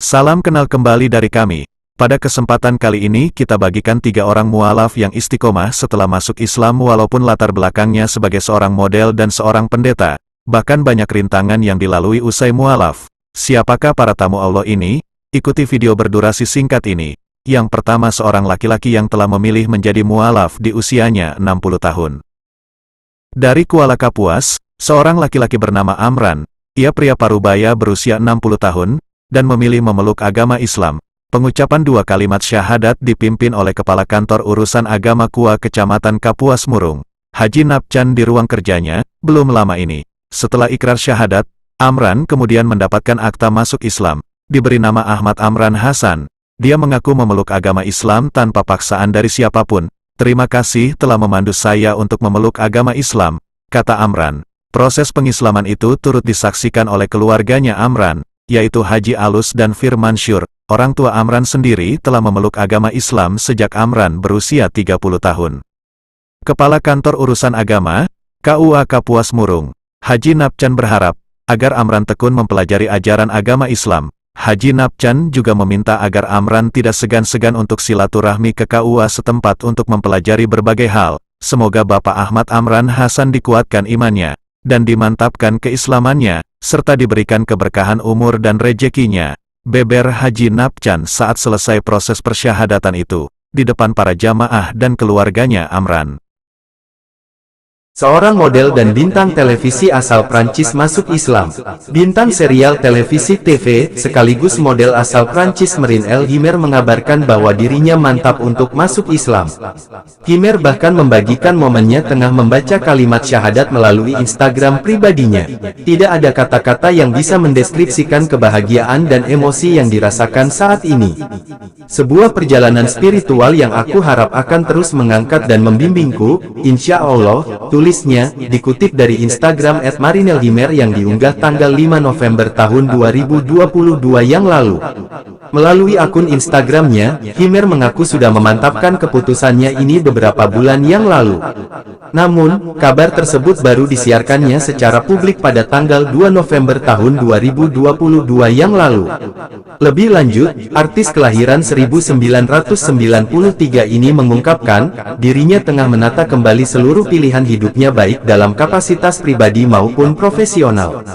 Salam kenal kembali dari kami. Pada kesempatan kali ini kita bagikan 3 orang mualaf yang istiqomah setelah masuk Islam walaupun latar belakangnya sebagai seorang model dan seorang pendeta. Bahkan banyak rintangan yang dilalui usai mualaf. Siapakah para tamu Allah ini? Ikuti video berdurasi singkat ini. Yang pertama, seorang laki-laki yang telah memilih menjadi mualaf di usianya 60 tahun. Dari Kuala Kapuas, seorang laki-laki bernama Amran. Ia pria parubaya berusia 60 tahun, dan memilih memeluk agama Islam. Pengucapan 2 kalimat syahadat dipimpin oleh Kepala Kantor Urusan Agama KUA Kecamatan Kapuas Murung, Haji Napcan di ruang kerjanya. Belum lama ini, setelah ikrar syahadat, Amran kemudian mendapatkan akta masuk Islam, diberi nama Ahmad Amran Hasan. Dia mengaku memeluk agama Islam tanpa paksaan dari siapapun. "Terima kasih telah memandu saya untuk memeluk agama Islam," kata Amran. Proses pengislaman itu turut disaksikan oleh keluarganya Amran, yaitu Haji Alus dan Firmansyur. Orang tua Amran sendiri telah memeluk agama Islam sejak Amran berusia 30 tahun. Kepala Kantor Urusan Agama, KUA Kapuas Murung, Haji Napcan berharap agar Amran tekun mempelajari ajaran agama Islam. Haji Napcan juga meminta agar Amran tidak segan-segan untuk silaturahmi ke KUA setempat untuk mempelajari berbagai hal. Semoga Bapak Ahmad Amran Hasan dikuatkan imannya dan dimantapkan keislamannya, serta diberikan keberkahan umur dan rezekinya, beber Haji Napcan saat selesai proses persyahadatan itu, di depan para jamaah dan keluarganya Amran. Seorang model dan bintang televisi asal Prancis masuk Islam. Bintang serial televisi TV, sekaligus model asal Prancis Merin El Himer mengabarkan bahwa dirinya mantap untuk masuk Islam. Himer bahkan membagikan momennya tengah membaca kalimat syahadat melalui Instagram pribadinya. Tidak ada kata-kata yang bisa mendeskripsikan kebahagiaan dan emosi yang dirasakan saat ini. "Sebuah perjalanan spiritual yang aku harap akan terus mengangkat dan membimbingku, insya Allah," tulisnya, dikutip dari Instagram @marinelhimer yang diunggah tanggal 5 November tahun 2022 yang lalu. Melalui akun Instagramnya, Himer mengaku sudah memantapkan keputusannya ini beberapa bulan yang lalu. Namun, kabar tersebut baru disiarkannya secara publik pada tanggal 2 November tahun 2022 yang lalu. Lebih lanjut, artis kelahiran 1993 ini mengungkapkan, dirinya tengah menata kembali seluruh pilihan hidupnya baik dalam kapasitas pribadi maupun profesional.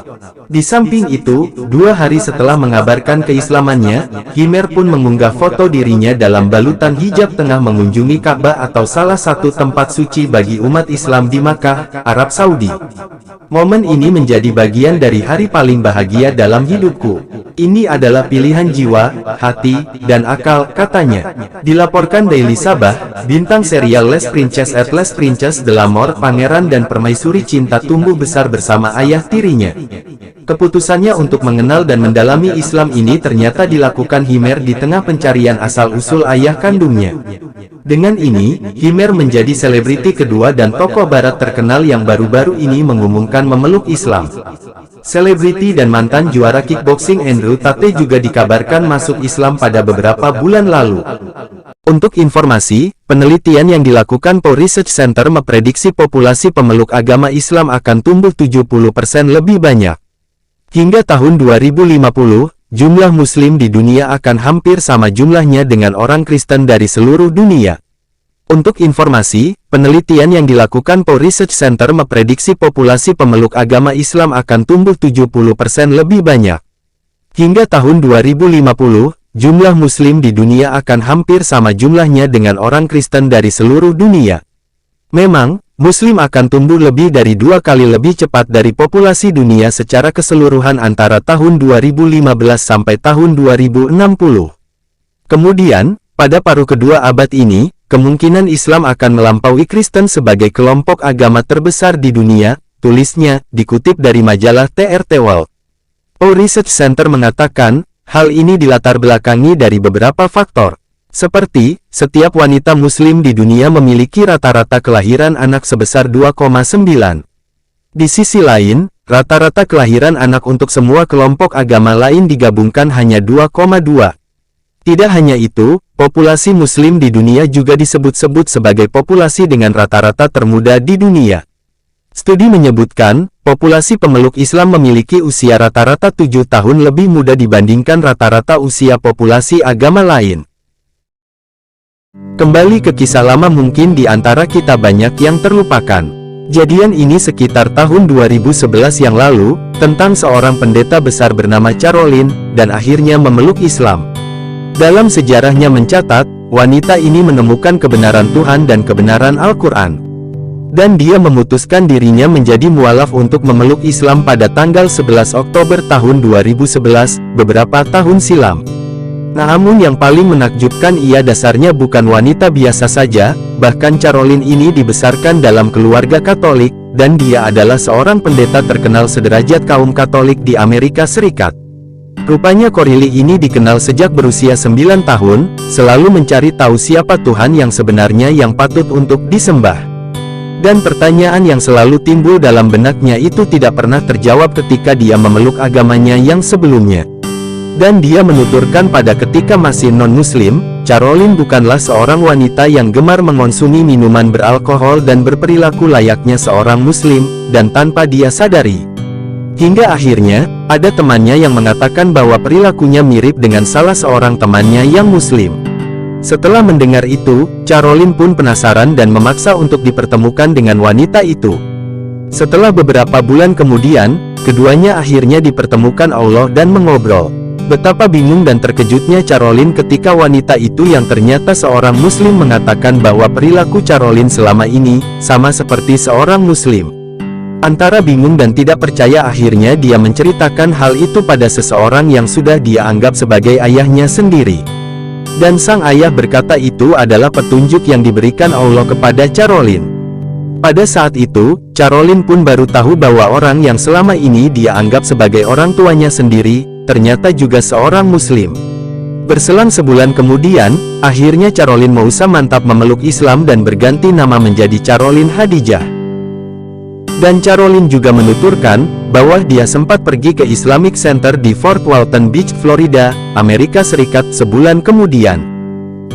Di samping itu, 2 hari setelah mengabarkan keislamannya, Himer pun mengunggah foto dirinya dalam balutan hijab tengah mengunjungi Ka'bah atau salah satu tempat suci bagi umat Islam di Makkah, Arab Saudi. "Momen ini menjadi bagian dari hari paling bahagia dalam hidupku. Ini adalah pilihan jiwa, hati, dan akal," katanya. Dilaporkan Daily Sabah, bintang serial Les Princess at Les Princess de l'Amour, pangeran dan permaisuri cinta tumbuh besar bersama ayah tirinya. Keputusannya untuk mengenal dan mendalami Islam ini ternyata dilakukan Himer di tengah pencarian asal-usul ayah kandungnya. Dengan ini, Himer menjadi selebriti kedua dan tokoh barat terkenal yang baru-baru ini mengumumkan memeluk Islam. Selebriti dan mantan juara kickboxing Andrew Tate juga dikabarkan masuk Islam pada beberapa bulan lalu. Untuk informasi, penelitian yang dilakukan Pew Research Center memprediksi populasi pemeluk agama Islam akan tumbuh 70% lebih banyak. Hingga tahun 2050, jumlah Muslim di dunia akan hampir sama jumlahnya dengan orang Kristen dari seluruh dunia. Untuk informasi, penelitian yang dilakukan Pew Research Center memprediksi populasi pemeluk agama Islam akan tumbuh 70% lebih banyak. Hingga tahun 2050, jumlah Muslim di dunia akan hampir sama jumlahnya dengan orang Kristen dari seluruh dunia. Memang, Muslim akan tumbuh lebih dari 2 kali lebih cepat dari populasi dunia secara keseluruhan antara tahun 2015 sampai tahun 2060. Kemudian, pada paruh kedua abad ini, kemungkinan Islam akan melampaui Kristen sebagai kelompok agama terbesar di dunia, tulisnya, dikutip dari majalah TRT World. Pew Research Center mengatakan, hal ini dilatar belakangi dari beberapa faktor. Seperti, setiap wanita Muslim di dunia memiliki rata-rata kelahiran anak sebesar 2,9. Di sisi lain, rata-rata kelahiran anak untuk semua kelompok agama lain digabungkan hanya 2,2. Tidak hanya itu, populasi Muslim di dunia juga disebut-sebut sebagai populasi dengan rata-rata termuda di dunia. Studi menyebutkan, populasi pemeluk Islam memiliki usia rata-rata 7 tahun lebih muda dibandingkan rata-rata usia populasi agama lain. Kembali ke kisah lama, mungkin di antara kita banyak yang terlupakan. Kejadian ini sekitar tahun 2011 yang lalu, tentang seorang pendeta besar bernama Caroline, dan akhirnya memeluk Islam. Dalam sejarahnya mencatat, wanita ini menemukan kebenaran Tuhan dan kebenaran Al-Quran. Dan dia memutuskan dirinya menjadi mualaf untuk memeluk Islam pada tanggal 11 Oktober tahun 2011, beberapa tahun silam. Namun yang paling menakjubkan, ia dasarnya bukan wanita biasa saja, bahkan Caroline ini dibesarkan dalam keluarga Katolik, dan dia adalah seorang pendeta terkenal sederajat kaum Katolik di Amerika Serikat. Rupanya Coralie ini dikenal sejak berusia 9 tahun, selalu mencari tahu siapa Tuhan yang sebenarnya yang patut untuk disembah. Dan pertanyaan yang selalu timbul dalam benaknya itu tidak pernah terjawab ketika dia memeluk agamanya yang sebelumnya. Dan dia menuturkan pada ketika masih non-muslim, Caroline bukanlah seorang wanita yang gemar mengonsumi minuman beralkohol dan berperilaku layaknya seorang muslim, dan tanpa dia sadari. Hingga akhirnya, ada temannya yang mengatakan bahwa perilakunya mirip dengan salah seorang temannya yang muslim. Setelah mendengar itu, Caroline pun penasaran dan memaksa untuk dipertemukan dengan wanita itu. Setelah beberapa bulan kemudian, keduanya akhirnya dipertemukan Allah dan mengobrol. Betapa bingung dan terkejutnya Caroline ketika wanita itu yang ternyata seorang muslim mengatakan bahwa perilaku Caroline selama ini sama seperti seorang muslim. Antara bingung dan tidak percaya, akhirnya dia menceritakan hal itu pada seseorang yang sudah dia anggap sebagai ayahnya sendiri. Dan sang ayah berkata itu adalah petunjuk yang diberikan Allah kepada Caroline. Pada saat itu, Caroline pun baru tahu bahwa orang yang selama ini dia anggap sebagai orang tuanya sendiri, ternyata juga seorang muslim. Berselang sebulan kemudian, akhirnya Caroline Moussa mantap memeluk Islam dan berganti nama menjadi Caroline Hadijah. Dan Caroline juga menuturkan, bahwa dia sempat pergi ke Islamic Center di Fort Walton Beach, Florida, Amerika Serikat sebulan kemudian.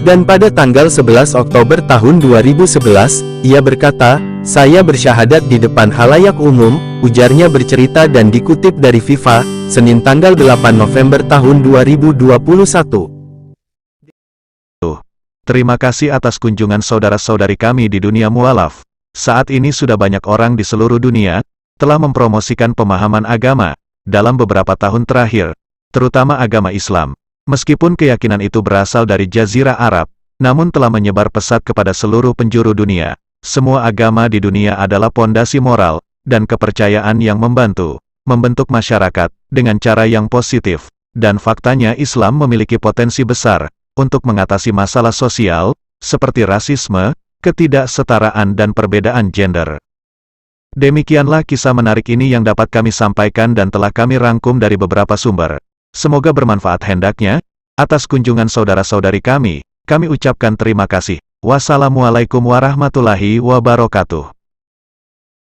Dan pada tanggal 11 Oktober tahun 2011, ia berkata, "Saya bersyahadat di depan halayak umum," ujarnya bercerita dan dikutip dari FIFA, Senin tanggal 8 November tahun 2021. Terima kasih atas kunjungan saudara-saudari kami di dunia mualaf. Saat ini sudah banyak orang di seluruh dunia telah mempromosikan pemahaman agama dalam beberapa tahun terakhir, terutama agama Islam. Meskipun keyakinan itu berasal dari Jazirah Arab, namun telah menyebar pesat kepada seluruh penjuru dunia. Semua agama di dunia adalah pondasi moral dan kepercayaan yang membentuk masyarakat dengan cara yang positif. Dan faktanya Islam memiliki potensi besar untuk mengatasi masalah sosial seperti rasisme, ketidaksetaraan dan perbedaan gender. Demikianlah kisah menarik ini yang dapat kami sampaikan dan telah kami rangkum dari beberapa sumber. Semoga bermanfaat hendaknya. Atas kunjungan saudara-saudari kami ucapkan terima kasih. Wassalamualaikum warahmatullahi wabarakatuh.